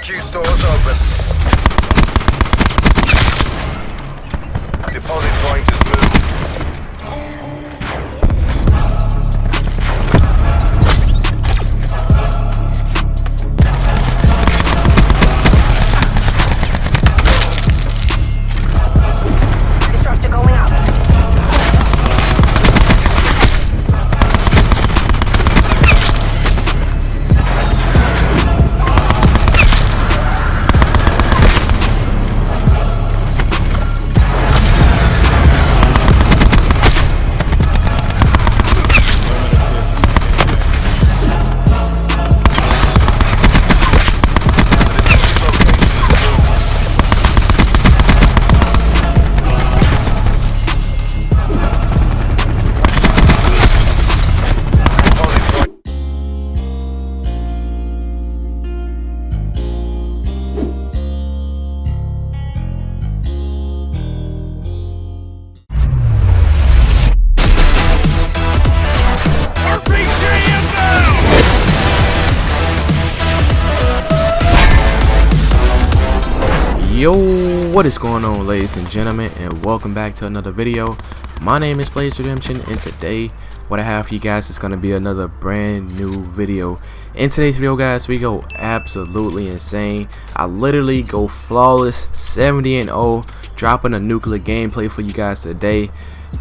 HQ stores open. Deposit point is moved. Disruptor going out. Yo, what is going on, ladies and gentlemen, and welcome back to another video. My name is Players Redemption, and today what I have for you guys is going to be another brand new video. In today's video, guys, we go absolutely insane. I literally go flawless 70-0, dropping a nuclear gameplay for you guys today.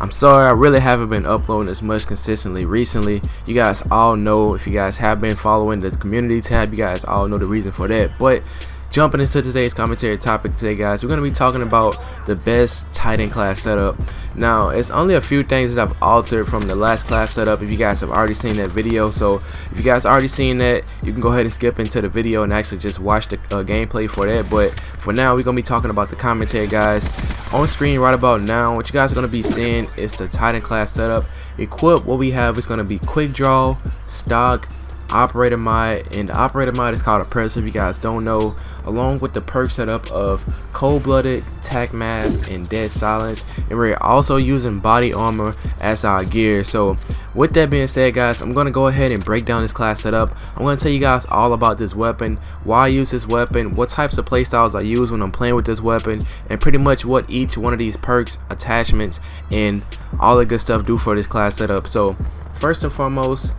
I'm sorry I really haven't been uploading as much consistently recently. You guys all know, if you guys have been following the community tab, you guys all know the reason for that. But jumping into today's commentary topic today, guys, we're going to be talking about the best Titan class setup. Now, it's only a few things that I've altered from the last class setup if you guys have already seen that video. So if you guys already seen that, you can go ahead and skip into the video and actually just watch the gameplay for that. But for now, we're going to be talking about the commentary, guys. On screen right about now, what you guys are going to be seeing is the Titan class setup. Equip, what we have is going to be quick draw, stock, operator mod, and the operator mod is called Oppressor if you guys don't know, along with the perk setup of cold-blooded, tac mask, and dead silence. And we're also using body armor as our gear. So with that being said, guys, I'm going to go ahead and break down this class setup. I'm going to tell you guys all about this weapon, why I use this weapon, what types of playstyles I use when I'm playing with this weapon, and pretty much what each one of these perks, attachments, and all the good stuff do for this class setup. So first and foremost,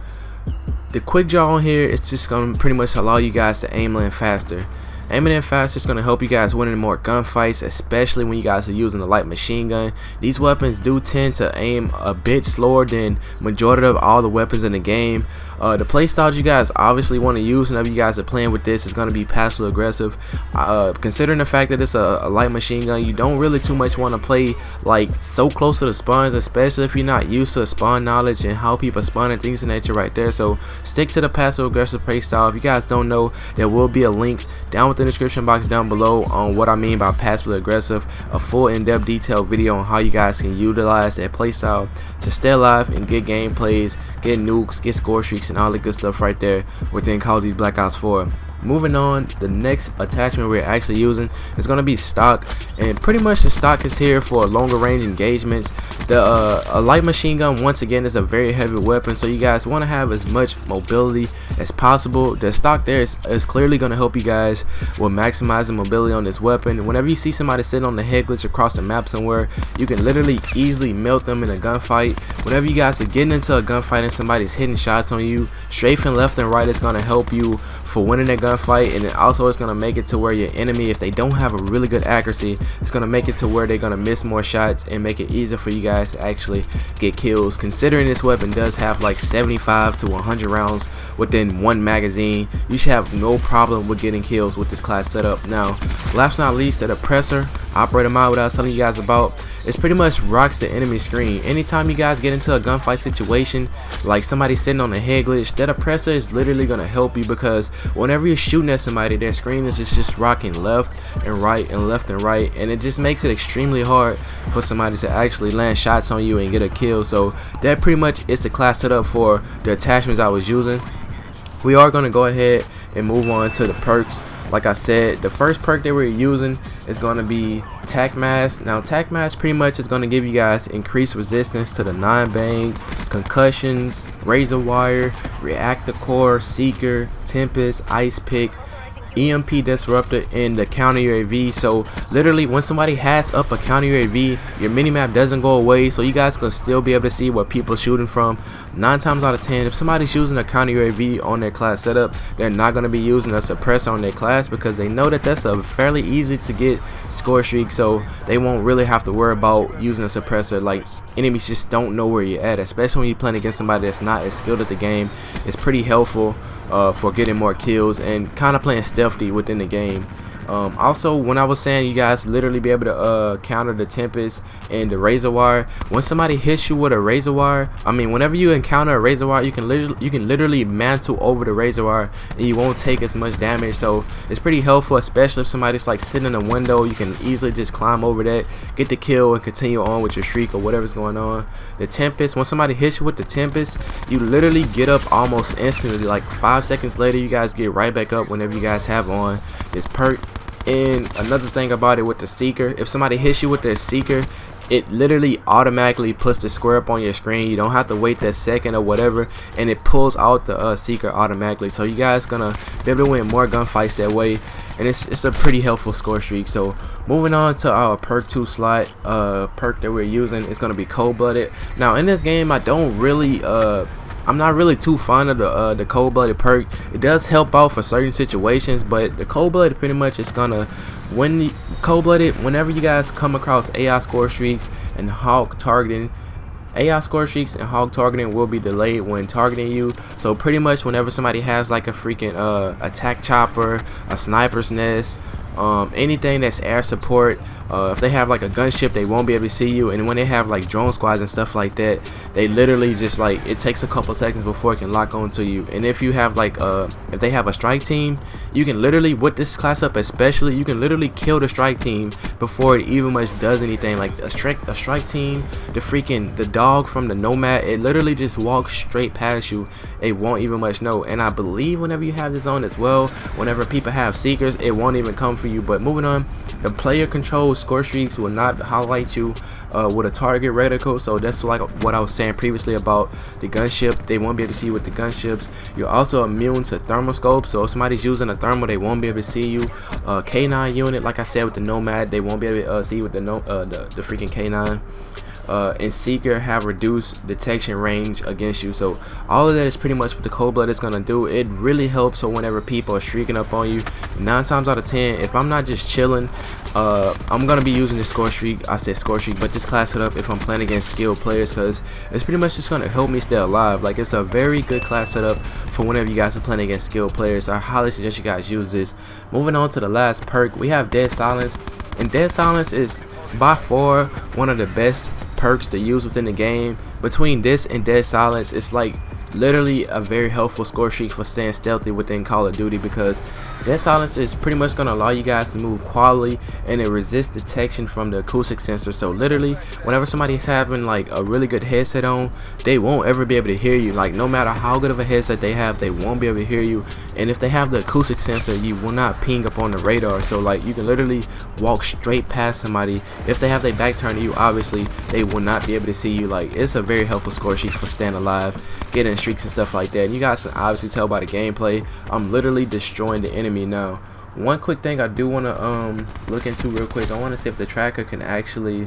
the quick draw on here is just going to pretty much allow you guys to aim in faster. Aiming in faster is going to help you guys win in more gunfights, especially when you guys are using a light machine gun. These weapons do tend to aim a bit slower than majority of all the weapons in the game. The playstyles you guys obviously want to use whenever you guys are playing with this is going to be passive aggressive. Considering the fact that it's a light machine gun, you don't really too much want to play like so close to the spawns, especially if you're not used to spawn knowledge and how people spawn and things in nature right there. So stick to the passive aggressive playstyle. If you guys don't know, there will be a link down with the description box down below on what I mean by passively aggressive, a full in-depth detailed video on how you guys can utilize that playstyle to stay alive and get gameplays, get nukes, get score streaks, and all the good stuff right there within Call of Duty Black Ops 4. Moving on, the next attachment we're actually using is going to be stock, and pretty much the stock is here for longer range engagements. A light machine gun, once again, is a very heavy weapon, so you guys want to have as much mobility as possible. The stock there is clearly going to help you guys with maximizing mobility on this weapon. Whenever you see somebody sitting on the head glitch across the map somewhere, you can literally easily melt them in a gunfight. Whenever you guys are getting into a gunfight and somebody's hitting shots on you, strafing left and right is going to help you for winning that gunfight, and it also is going to make it to where your enemy, if they don't have a really good accuracy, it's going to make it to where they're going to miss more shots and make it easier for you guys to actually get kills. Considering this weapon does have like 75 to 100 rounds within one magazine, you should have no problem with getting kills with this class setup. Now, last but not least, that Oppressor operator mod, what I was telling you guys about, it's pretty much rocks the enemy screen. Anytime you guys get into a gunfight situation, like somebody sitting on a head glitch, that Oppressor is literally going to help you, because whenever you're shooting at somebody, their screen is just rocking left and right and left and right, and it just makes it extremely hard for somebody to actually land shots on you and get a kill. So that pretty much is the class setup for the attachments I was using. We are going to go ahead and move on to the perks. Like I said, the first perk that we're using is going to be tac mask. Now tac mask pretty much is going to give you guys increased resistance to the 9-bang, concussions, razor wire, reactor core, seeker, tempest, ice pick, EMP disruptor and the counter UAV. So literally when somebody has up a counter UAV, your minimap doesn't go away, so you guys can still be able to see what people shooting from. 9 times out of 10, if somebody's using a counter UAV on their class setup, they're not going to be using a suppressor on their class because they know that that's a fairly easy to get score streak, so they won't really have to worry about using a suppressor. Like, enemies just don't know where you're at, especially when you're playing against somebody that's not as skilled at the game. It's pretty helpful for getting more kills and kind of playing stealthy within the game. Also, when I was saying you guys literally be able to counter the Tempest and the razor wire, when somebody hits you with a razor wire, I mean whenever you encounter a razor wire, you can literally mantle over the razor wire and you won't take as much damage. So it's pretty helpful, especially if somebody's like sitting in a window. You can easily just climb over that, get the kill, and continue on with your streak or whatever's going on. The Tempest, when somebody hits you with the Tempest, you literally get up almost instantly. Like 5 seconds later, you guys get right back up whenever you guys have on this perk. And another thing about it with the Seeker, if somebody hits you with their Seeker, it literally automatically puts the square up on your screen. You don't have to wait that second or whatever, and it pulls out the Seeker automatically. So you guys gonna be able to win more gunfights that way, and it's a pretty helpful score streak. So moving on to our perk 2 slot, perk that we're using is gonna be cold-blooded. Now in this game, I'm not really too fond of the cold-blooded perk. It does help out for certain situations, but the cold-blooded pretty much is gonna, when cold-blooded, whenever you guys come across AI score streaks and hog targeting, AI score streaks and hog targeting will be delayed when targeting you. So pretty much whenever somebody has like a freaking attack chopper, a sniper's nest, anything that's air support, if they have like a gunship, they won't be able to see you. And when they have like drone squads and stuff like that, they literally just like, it takes a couple seconds before it can lock onto you. And if you have like if they have a strike team, you can literally, with this class up especially, you can literally kill the strike team before it even much does anything. Like a strike team, the dog from the Nomad, it literally just walks straight past you. It won't even much know. And I believe whenever you have this on as well, whenever people have Seekers, it won't even come for you. But moving on, the player control score streaks will not highlight you with a target reticle. So that's like what I was saying previously about the gunship. They won't be able to see you with the gunships. You're also immune to thermal scope, so if somebody's using a thermal, they won't be able to see you. K9 unit, like I said with the Nomad, they won't be able to see you with the freaking K9. And Seeker have reduced detection range against you. So all of that is pretty much what the cold blood is gonna do. It really helps. So whenever people are streaking up on you, 9 times out of 10, if I'm not just chilling, I'm gonna be using this score streak. I said score streak, but this class setup if I'm playing against skilled players, because it's pretty much just gonna help me stay alive. Like, it's a very good class setup for whenever you guys are playing against skilled players. I highly suggest you guys use this. Moving on to the last perk, we have Dead Silence, and Dead Silence is by far one of the best perks to use within the game. Between this and Dead Silence, it's like literally a very helpful score streak for staying stealthy within Call of Duty, because Dead Silence is pretty much going to allow you guys to move quietly, and it resists detection from the acoustic sensor. So literally whenever somebody's having like a really good headset on, they won't ever be able to hear you. Like, no matter how good of a headset they have, they won't be able to hear you. And if they have the acoustic sensor, you will not ping up on the radar. So like, you can literally walk straight past somebody. If they have their back turned to you, obviously they will not be able to see you. Like, it's a very helpful score sheet for staying alive, getting streaks and stuff like that. And you guys can obviously tell by the gameplay, I'm literally destroying the enemy now. One quick thing I do want to look into real quick, I want to see if the tracker can actually,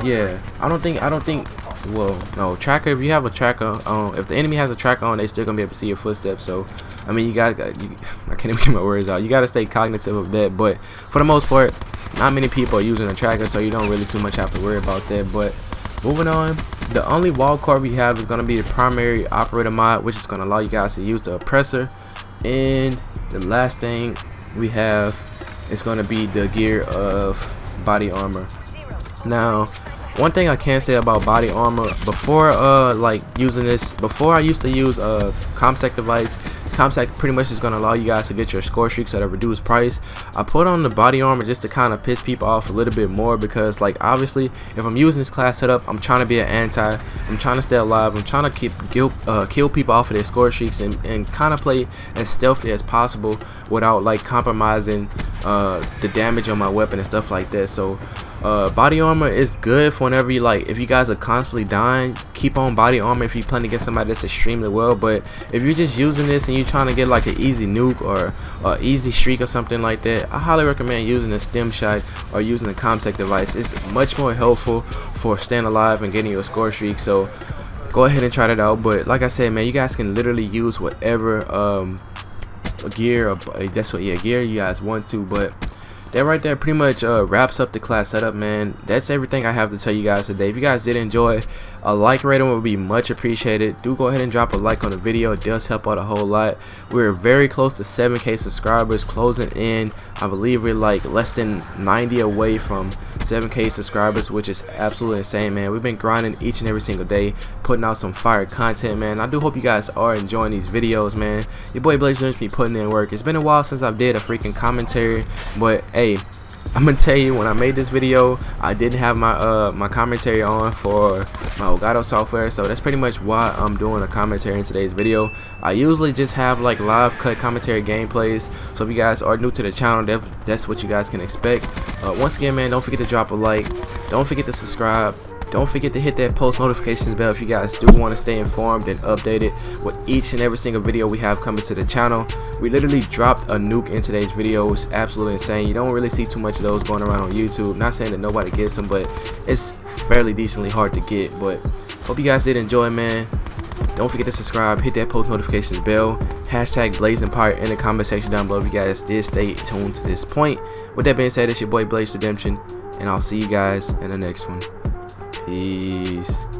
yeah, I don't think, well, no, tracker, if you have a tracker, if the enemy has a tracker on, they still gonna be able to see your footsteps. So I mean, I can't even get my words out. You got to stay cognitive of that, but for the most part, not many people are using a tracker, so you don't really too much have to worry about that. But moving on, the only wall card we have is going to be the primary operator mod, which is going to allow you guys to use the oppressor. And the last thing we have is going to be the gear of body armor. Now, one thing I can say about body armor, before like using this, before I used to use ComSec device. ComSec pretty much is going to allow you guys to get your score streaks at a reduced price. I put on the body armor just to kind of piss people off a little bit more, because like, obviously if I'm using this class setup, I'm trying to be an anti, I'm trying to stay alive, I'm trying to kill people off of their score streaks and kind of play as stealthy as possible without like compromising the damage on my weapon and stuff like that. So body armor is good for whenever you like, if you guys are constantly dying, keep on body armor if you plan to get somebody that's extremely well. But if you're just using this and you're trying to get like an easy nuke or easy streak or something like that, I highly recommend using a stem shot or using a comtech device. It's much more helpful for staying alive and getting your score streak. So go ahead and try that out. But like I said, man, you guys can literally use whatever gear, or that's what, yeah, gear you guys want to. But that right there pretty much wraps up the class setup, man. That's everything I have to tell you guys today. If you guys did enjoy, a like rating would be much appreciated. Do go ahead and drop a like on the video. It does help out a whole lot. We're very close to 7K subscribers, closing in. I believe we're like less than 90 away from 7K subscribers, which is absolutely insane, man. We've been grinding each and every single day, putting out some fire content, man. I do hope you guys are enjoying these videos, man. Your boy Blaze Jones be putting in work. It's been a while since I did a freaking commentary, but hey, I'm gonna tell you, when I made this video, I didn't have my my commentary on for my Elgato software, so that's pretty much why I'm doing a commentary in today's video. I usually just have like live cut commentary gameplays, so if you guys are new to the channel, that's what you guys can expect. Once again, man, don't forget to drop a like, don't forget to subscribe, don't forget to hit that post notifications bell if you guys do want to stay informed and updated with each and every single video we have coming to the channel. We literally dropped a nuke in today's video. It's absolutely insane. You don't really see too much of those going around on YouTube. Not saying that nobody gets them, but it's fairly decently hard to get. But hope you guys did enjoy, man. Don't forget to subscribe, hit that post notifications bell, hashtag BlazeEmpire in the comment section down below if you guys did stay tuned to this point. With that being said, it's your boy Blaze Redemption, and I'll see you guys in the next one. Peace.